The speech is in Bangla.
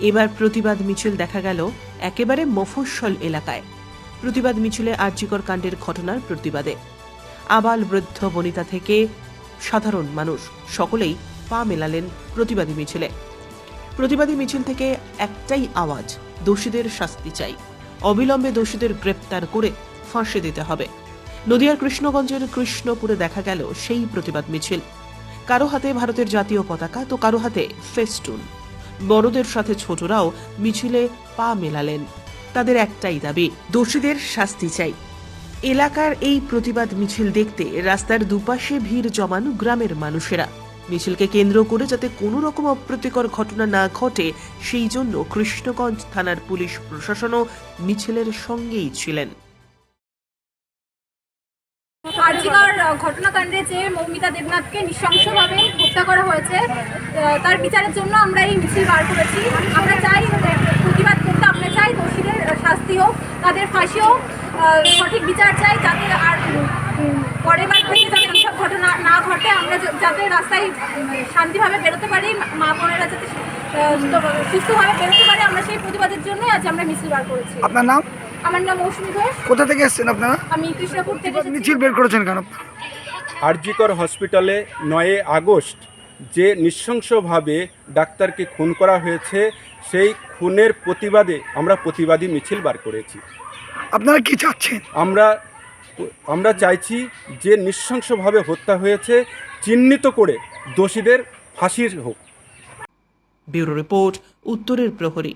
এবার প্রতিবাদ মিছিল দেখা গেল একেবারে মফস্বল এলাকায়। প্রতিবাদ মিছিলে আরজিকর কাণ্ডের ঘটনার প্রতিবাদে আবাল বৃদ্ধ বনিতা থেকে সাধারণ মানুষ সকলেই পা মেলালেন প্রতিবাদী মিছিলে। প্রতিবাদী মিছিল থেকে একটাই আওয়াজ, দোষীদের শাস্তি চাই, অবিলম্বে দোষীদের গ্রেপ্তার করে ফাঁসি দিতে হবে। নদিয়ার কৃষ্ণগঞ্জের কৃষ্ণপুরে দেখা গেল সেই প্রতিবাদ মিছিল। কারো হাতে ভারতের জাতীয় পতাকা তো কারো হাতে ফেস্টুন। বড়দের সাথে ছোটরাও মিছিলে পা মেলালেন। তাদের একটাই দাবি, দোষীদের শাস্তি চাই। এলাকার এই প্রতিবাদ মিছিল দেখতে রাস্তার দুপাশে ভিড় জমান গ্রামের মানুষেরা। মিছিলকে কেন্দ্র করে যাতে কোনো রকম অপ্রীতিকর ঘটনা না ঘটে সেই জন্য কৃষ্ণগঞ্জ থানার পুলিশ প্রশাসনও মিছিলের সঙ্গেই ছিলেন। আরজিকর ঘটনাকাণ্ডে যে মৌমিতা দেবনাথকে নৃশংসভাবে হত্যা করা হয়েছে তার বিচারের জন্য আমরা এই মিছিল বার করেছি। আমরা চাই প্রতিবাদ করতে, আমরা চাই দোষীদের শাস্তি হোক, তাদের ফাঁসি হোক, সঠিক বিচার চাই, যাতে আর পরের বার থেকে যাতে এইসব ঘটনা না ঘটে, আমরা যাতে রাস্তায় শান্তিভাবে বেরোতে পারি, মা বোনেরা যাতে সুস্থভাবে বেরোতে পারে, আমরা সেই প্রতিবাদের জন্যই আজ আমরা মিছিল বার করেছি। আপনার নাম? আমার নাম মৌসুমী ঘোষ। কোথা থেকে এসেছেন আপনারা? আমি কৃষ্ণপুর থেকে এসেছি। মিছিল বের করেছেন কেন? আরজিকর হসপিটালে 9 আগস্ট যে নৃশংসভাবে ডাক্তারকে খুন করা হয়েছে, সেই খুনের প্রতিবাদে আমরা প্রতিবাদী মিছিল বার করেছি। আপনারা কি চাচ্ছেন? আমরা চাইছি যে নৃশংসভাবে হত্যা হয়েছে চিহ্নিত করে দোষীদের ফাঁসির হোক। ব্যুরো রিপোর্ট, উত্তরের প্রহরী।